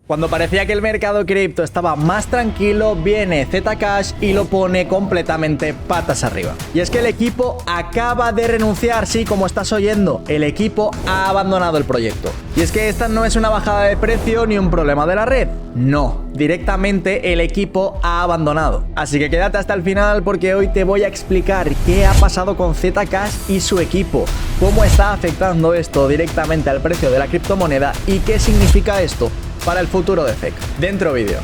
Cuando parecía que el mercado cripto estaba más tranquilo, viene Zcash y lo pone completamente patas arriba. Y es que el equipo acaba de renunciar, sí, como estás oyendo, el equipo ha abandonado el proyecto. Y es que esta no es una bajada de precio ni un problema de la red, no, directamente el equipo ha abandonado. Así que quédate hasta el final porque hoy te voy a explicar qué ha pasado con Zcash y su equipo, cómo está afectando esto directamente al precio de la criptomoneda y qué significa esto para el futuro de ZEC. Dentro vídeo.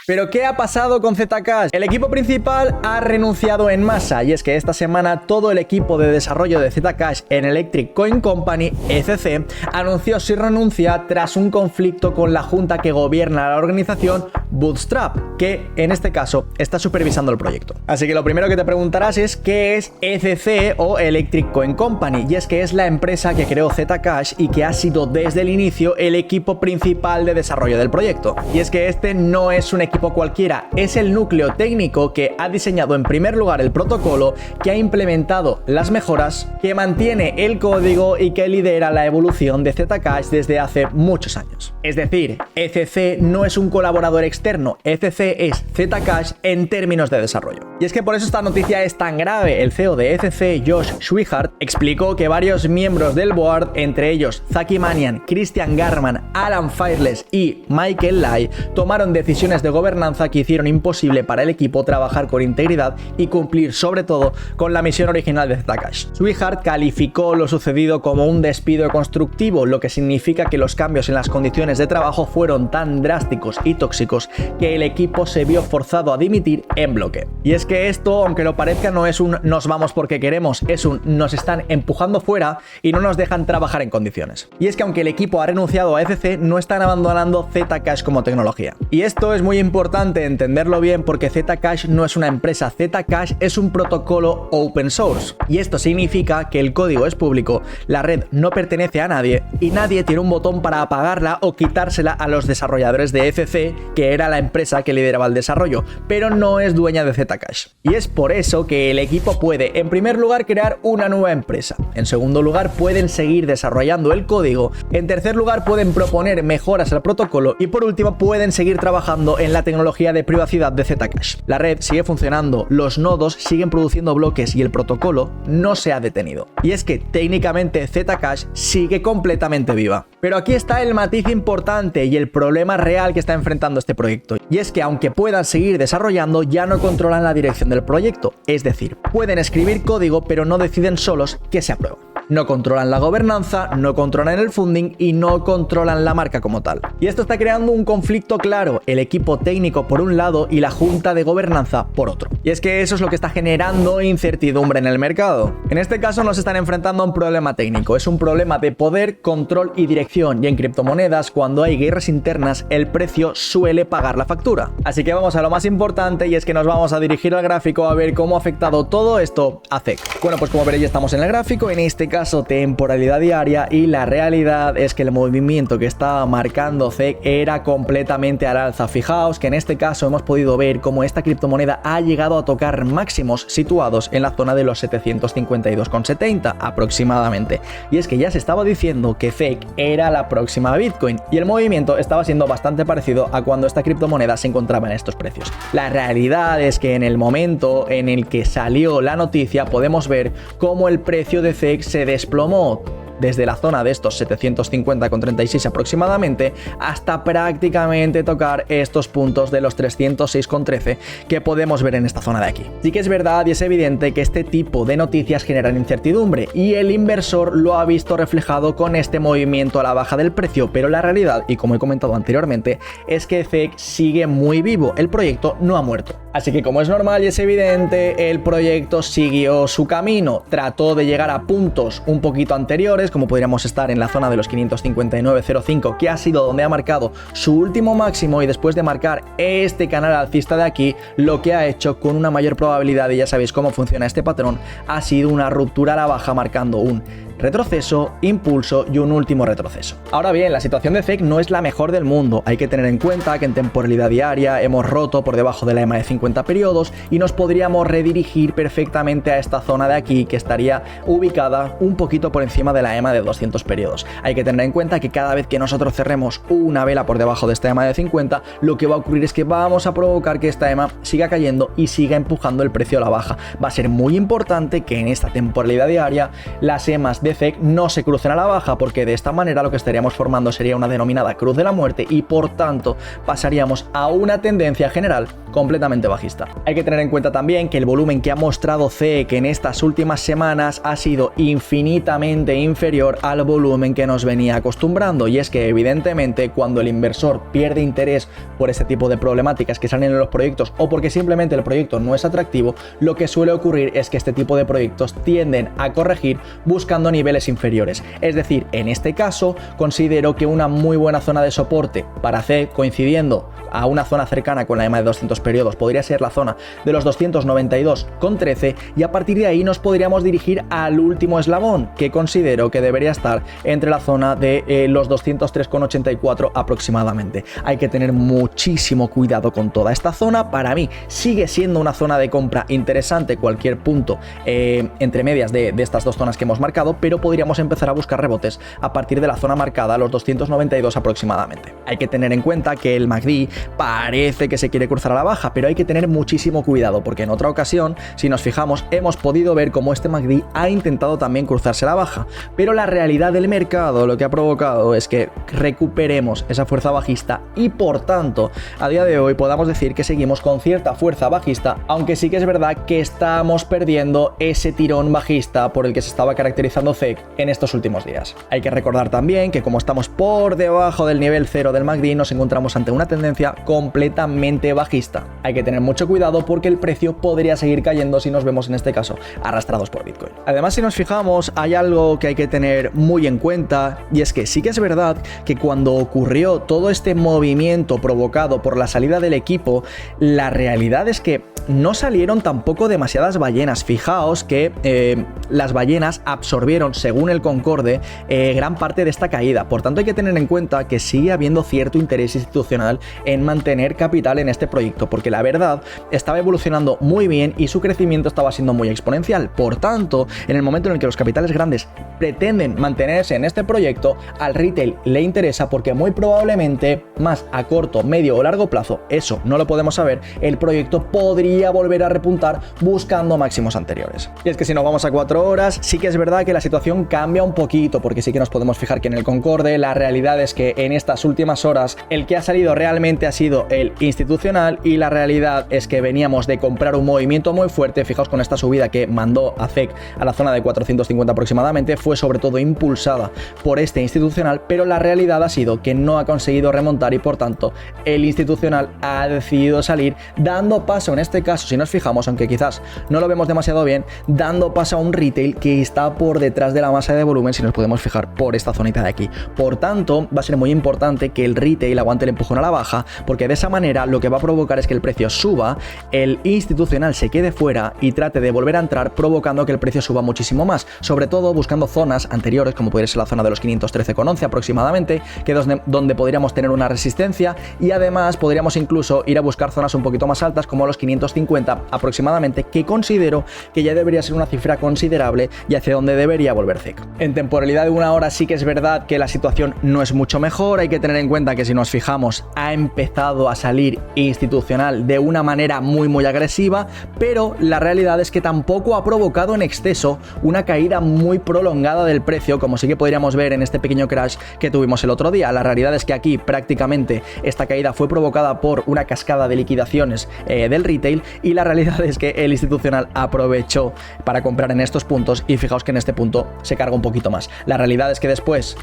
¿Pero qué ha pasado con Zcash? El equipo principal ha renunciado en masa y es que esta semana todo el equipo de desarrollo de Zcash en Electric Coin Company, ECC, anunció su renuncia tras un conflicto con la junta que gobierna la organización Bootstrap, que en este caso está supervisando el proyecto. Así que lo primero que te preguntarás es ¿qué es ECC o Electric Coin Company? Y es que es la empresa que creó Zcash y que ha sido desde el inicio el equipo principal de desarrollo del proyecto. Y es que este no es un equipo cualquiera, es el núcleo técnico que ha diseñado en primer lugar el protocolo, que ha implementado las mejoras, que mantiene el código y que lidera la evolución de Zcash desde hace muchos años. Es decir, ECC no es un colaborador externo, ECC es Zcash en términos de desarrollo. Y es que por eso esta noticia es tan grave. El CEO de ECC, Josh Schwihart, explicó que varios miembros del board, entre ellos Zaki Manian, Christian Garman, Alan Fearless y Michael Lai, tomaron decisiones de gobernanza que hicieron imposible para el equipo trabajar con integridad y cumplir sobre todo con la misión original de Zcash. Schwihart calificó lo sucedido como un despido constructivo, lo que significa que los cambios en las condiciones de trabajo fueron tan drásticos y tóxicos que el equipo se vio forzado a dimitir en bloque. Y es que esto, aunque lo parezca, no es un nos vamos porque queremos, es un nos están empujando fuera y no nos dejan trabajar en condiciones. Y es que aunque el equipo ha renunciado a ECC, no están abandonando Zcash como tecnología. Y esto es muy importante entenderlo bien porque Zcash no es una empresa, Zcash es un protocolo open source. Y esto significa que el código es público, la red no pertenece a nadie y nadie tiene un botón para apagarla o quitársela a los desarrolladores de ECC, que era la empresa que lideraba el desarrollo, pero no es dueña de Zcash. Y es por eso que el equipo puede, en primer lugar, crear una nueva empresa. En segundo lugar, pueden seguir desarrollando el código. En tercer lugar, pueden proponer mejoras al protocolo. Y por último, pueden seguir trabajando en la tecnología de privacidad de Zcash. La red sigue funcionando, los nodos siguen produciendo bloques y el protocolo no se ha detenido. Y es que técnicamente Zcash sigue completamente viva. Pero aquí está el matiz importante y el problema real que está enfrentando este proyecto. Y es que aunque puedan seguir desarrollando, ya no controlan la dirección del proyecto. Es decir, pueden escribir código pero no deciden solos qué se aprueba. No controlan la gobernanza, no controlan el funding y no controlan la marca como tal. Y esto está creando un conflicto claro, el equipo técnico por un lado y la junta de gobernanza por otro. Y es que eso es lo que está generando incertidumbre en el mercado. En este caso no se están enfrentando a un problema técnico, es un problema de poder, control y dirección. Y en criptomonedas, cuando hay guerras internas, el precio suele pagar la factura. Así que vamos a lo más importante y es que nos vamos a dirigir al gráfico a ver cómo ha afectado todo esto a ZEC. Bueno, pues como veréis ya estamos en el gráfico, en este caso temporalidad diaria, y la realidad es que el movimiento que estaba marcando ZEC era completamente al alza. Fijaos que en este caso hemos podido ver cómo esta criptomoneda ha llegado a tocar máximos situados en la zona de los 752,70 aproximadamente. Y es que ya se estaba diciendo que ZEC era la próxima Bitcoin y el movimiento estaba siendo bastante parecido a cuando esta criptomoneda se encontraba en estos precios. La realidad es que en el momento en el que salió la noticia podemos ver cómo el precio de ZEC se desplomó desde la zona de estos 750,36 aproximadamente hasta prácticamente tocar estos puntos de los 306,13 que podemos ver en esta zona de aquí. Sí que es verdad y es evidente que este tipo de noticias generan incertidumbre y el inversor lo ha visto reflejado con este movimiento a la baja del precio, pero la realidad, y como he comentado anteriormente, es que ZEC sigue muy vivo, el proyecto no ha muerto. Así que como es normal y es evidente, el proyecto siguió su camino, trató de llegar a puntos un poquito anteriores, como podríamos estar en la zona de los 559,05, que ha sido donde ha marcado su último máximo, y después de marcar este canal alcista de aquí, lo que ha hecho con una mayor probabilidad, y ya sabéis cómo funciona este patrón, ha sido una ruptura a la baja marcando un retroceso, impulso y un último retroceso. Ahora bien, la situación de CEC no es la mejor del mundo. Hay que tener en cuenta que en temporalidad diaria hemos roto por debajo de la EMA de 50 periodos y nos podríamos redirigir perfectamente a esta zona de aquí, que estaría ubicada un poquito por encima de la EMA de 200 periodos. Hay que tener en cuenta que cada vez que nosotros cerremos una vela por debajo de esta EMA de 50, lo que va a ocurrir es que vamos a provocar que esta EMA siga cayendo y siga empujando el precio a la baja. Va a ser muy importante que en esta temporalidad diaria las EMAs de CEC no se crucen a la baja, porque de esta manera lo que estaríamos formando sería una denominada cruz de la muerte y por tanto pasaríamos a una tendencia general completamente bajista. Hay que tener en cuenta también que el volumen que ha mostrado CEC en estas últimas semanas ha sido infinitamente inferior al volumen que nos venía acostumbrando, y es que evidentemente cuando el inversor pierde interés por este tipo de problemáticas que salen en los proyectos o porque simplemente el proyecto no es atractivo, lo que suele ocurrir es que este tipo de proyectos tienden a corregir buscando niveles inferiores. Es decir, en este caso considero que una muy buena zona de soporte para CEC, coincidiendo a una zona cercana con la EMA de 200 periodos, podría ser la zona de los 292,13, y a partir de ahí nos podríamos dirigir al último eslabón, que considero que debería estar entre la zona de los 203,84 aproximadamente. Hay que tener muchísimo cuidado con toda esta zona. Para mí sigue siendo una zona de compra interesante cualquier punto entre medias de estas dos zonas que hemos marcado, pero podríamos empezar a buscar rebotes a partir de la zona marcada, los 292 aproximadamente. Hay que tener en cuenta que el MACD parece que se quiere cruzar a la baja, pero hay que tener muchísimo cuidado, porque en otra ocasión, si nos fijamos, hemos podido ver cómo este MACD ha intentado también cruzarse a la baja, pero la realidad del mercado lo que ha provocado es que recuperemos esa fuerza bajista y por tanto a día de hoy podamos decir que seguimos con cierta fuerza bajista, aunque sí que es verdad que estamos perdiendo ese tirón bajista por el que se estaba caracterizando CEC en estos últimos días. Hay que recordar también que como estamos por debajo del nivel 0 del MACD, nos encontramos ante una tendencia completamente bajista. Hay que tener mucho cuidado porque el precio podría seguir cayendo si nos vemos en este caso arrastrados por Bitcoin. Además, si nos fijamos, hay algo que hay que tener muy en cuenta, y es que sí que es verdad que cuando ocurrió todo este movimiento provocado por la salida del equipo, la realidad es que no salieron tampoco demasiadas ballenas. Fijaos que las ballenas absorbieron, según el Concorde, gran parte de esta caída. Por tanto, hay que tener en cuenta que sigue habiendo cierto interés institucional en mantener capital en este proyecto, porque la verdad estaba evolucionando muy bien y su crecimiento estaba siendo muy exponencial. Por tanto, en el momento en el que los capitales grandes pretenden mantenerse en este proyecto, al retail le interesa, porque muy probablemente más a corto, medio o largo plazo, eso no lo podemos saber, el proyecto podría volver a repuntar buscando máximos anteriores. Y es que si nos vamos a 4 horas, sí que es verdad que la situación cambia un poquito, porque sí que nos podemos fijar que en el Concorde la realidad es que en estas últimas horas el que ha salido realmente ha sido el institucional, y la realidad es que veníamos de comprar un movimiento muy fuerte. Fijaos con esta subida que mandó a CEC a la zona de 450 aproximadamente, fue sobre todo impulsada por este institucional, pero la realidad ha sido que no ha conseguido remontar y por tanto el institucional ha decidido salir, dando paso en este caso, si nos fijamos, aunque quizás no lo vemos demasiado bien, dando paso a un retail que está por detrás de la masa de volumen, si nos podemos fijar por esta zonita de aquí. Por tanto, va a ser muy importante que el retail aguante el empujón a la baja, porque de esa manera lo que va a provocar es que el precio suba, el institucional se quede fuera y trate de volver a entrar, provocando que el precio suba muchísimo más, sobre todo buscando zonas anteriores, como podría ser la zona de los 513,11 aproximadamente, que es donde podríamos tener una resistencia, y además podríamos incluso ir a buscar zonas un poquito más altas como los 550 aproximadamente, que considero que ya debería ser una cifra considerable y hacia donde debería volver CEC. En temporalidad de 1 hora sí que es verdad que la situación no es mucho mejor. Hay que tener en cuenta que si nos fijamos, ha empezado a salir institucional de una manera muy agresiva, pero la realidad es que tampoco ha provocado en exceso una caída muy prolongada del precio, como sí que podríamos ver en este pequeño crash que tuvimos el otro día. La realidad es que aquí prácticamente esta caída fue provocada por una cascada de liquidaciones del retail, y la realidad es que el institucional aprovechó para comprar en estos puntos, y fijaos que en este punto se carga un poquito más. La realidad es que después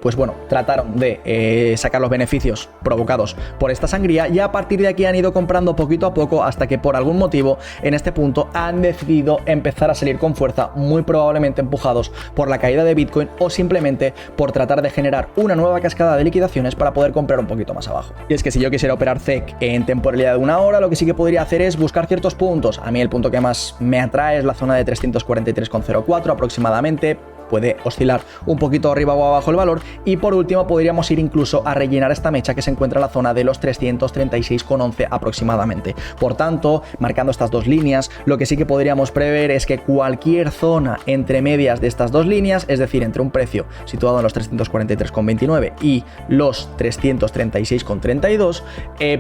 pues bueno, trataron de sacar los beneficios provocados por esta sangría, y a partir de aquí han ido comprando poquito a poco hasta que por algún motivo en este punto han decidido empezar a salir con fuerza, muy probablemente empujados por la caída de Bitcoin o simplemente por tratar de generar una nueva cascada de liquidaciones para poder comprar un poquito más abajo. Y es que si yo quisiera operar CEC en temporalidad de 1 hora, lo que sí que podría hacer es buscar ciertos puntos. A mí el punto que más me atrae es la zona de 343,04 aproximadamente. Puede oscilar un poquito arriba o abajo el valor, y por último podríamos ir incluso a rellenar esta mecha que se encuentra en la zona de los 336,11 aproximadamente. Por tanto, marcando estas dos líneas, lo que sí que podríamos prever es que cualquier zona entre medias de estas dos líneas, es decir, entre un precio situado en los 343,29 y los 336,32,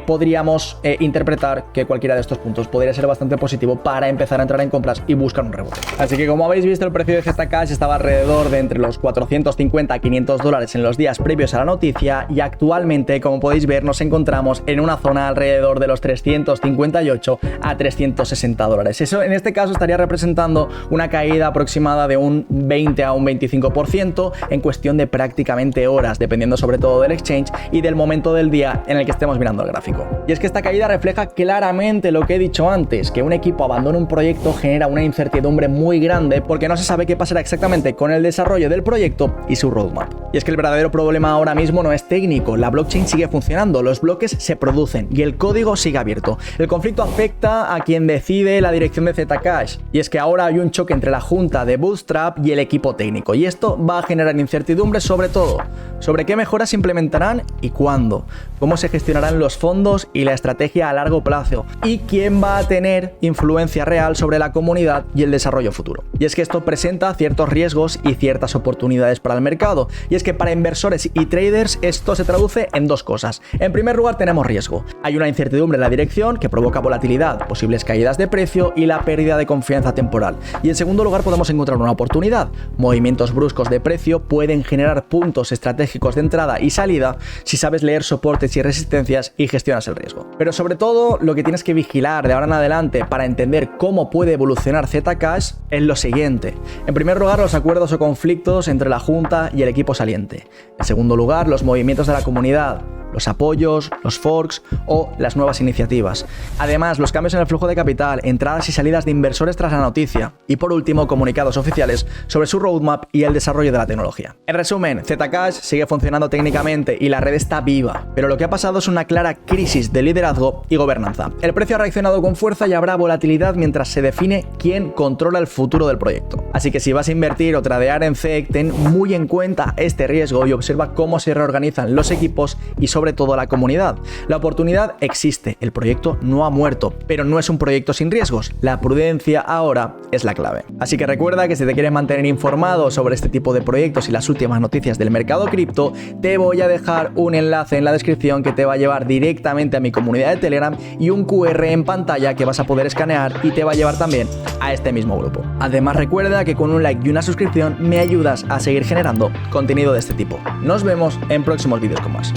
podríamos interpretar que cualquiera de estos puntos podría ser bastante positivo para empezar a entrar en compras y buscar un rebote. Así que, como habéis visto, el precio de Zcash estaba alrededor de entre los 450 a 500 dólares en los días previos a la noticia, y actualmente, como podéis ver, nos encontramos en una zona alrededor de los 358 a 360 dólares. Eso en este caso estaría representando una caída aproximada de un 20 a un 25% en cuestión de prácticamente horas, dependiendo sobre todo del exchange y del momento del día en el que estemos mirando el gráfico. Y es que esta caída refleja claramente lo que he dicho antes, que un equipo abandona un proyecto genera una incertidumbre muy grande porque no se sabe qué pasará exactamente con el desarrollo del proyecto y su roadmap. Y es que el verdadero problema ahora mismo no es técnico, la blockchain sigue funcionando, los bloques se producen y el código sigue abierto. El conflicto afecta a quien decide la dirección de Zcash, y es que ahora hay un choque entre la junta de Bootstrap y el equipo técnico, y esto va a generar incertidumbre sobre todo, sobre qué mejoras se implementarán y cuándo, cómo se gestionarán los fondos y la estrategia a largo plazo, y quién va a tener influencia real sobre la comunidad y el desarrollo futuro. Y es que esto presenta ciertos riesgos y ciertas oportunidades para el mercado, y es que para inversores y traders esto se traduce en dos cosas. En primer lugar, tenemos riesgo. Hay una incertidumbre en la dirección que provoca volatilidad, posibles caídas de precio y la pérdida de confianza temporal. Y en segundo lugar, podemos encontrar una oportunidad. Movimientos bruscos de precio pueden generar puntos estratégicos de entrada y salida si sabes leer soportes y resistencias y gestionas el riesgo. Pero sobre todo, lo que tienes que vigilar de ahora en adelante para entender cómo puede evolucionar Zcash es lo siguiente. En primer lugar, los acuerdos o conflictos entre la junta y el equipo saliente. En segundo lugar, los movimientos de la comunidad, los apoyos, los forks o las nuevas iniciativas. Además, los cambios en el flujo de capital, entradas y salidas de inversores tras la noticia. Y por último, comunicados oficiales sobre su roadmap y el desarrollo de la tecnología. En resumen, Zcash sigue funcionando técnicamente y la red está viva, pero lo que ha pasado es una clara crisis de liderazgo y gobernanza. El precio ha reaccionado con fuerza y habrá volatilidad mientras se define quién controla el futuro del proyecto. Así que si vas a invertir o tradear en ZEC, ten muy en cuenta este riesgo y observa cómo se reorganizan los equipos y sobre todo la comunidad. La oportunidad existe, el proyecto no ha muerto, pero no es un proyecto sin riesgos. La prudencia ahora es la clave. Así que recuerda que si te quieres mantener informado sobre este tipo de proyectos y las últimas noticias del mercado cripto, te voy a dejar un enlace en la descripción que te va a llevar directamente a mi comunidad de Telegram y un QR en pantalla que vas a poder escanear y te va a llevar también a este mismo grupo. Además, recuerda que con un like y una suscripción me ayudas a seguir generando contenido de este tipo. Nos vemos en próximos vídeos con más.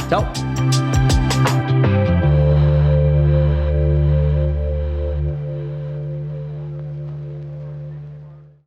Chao.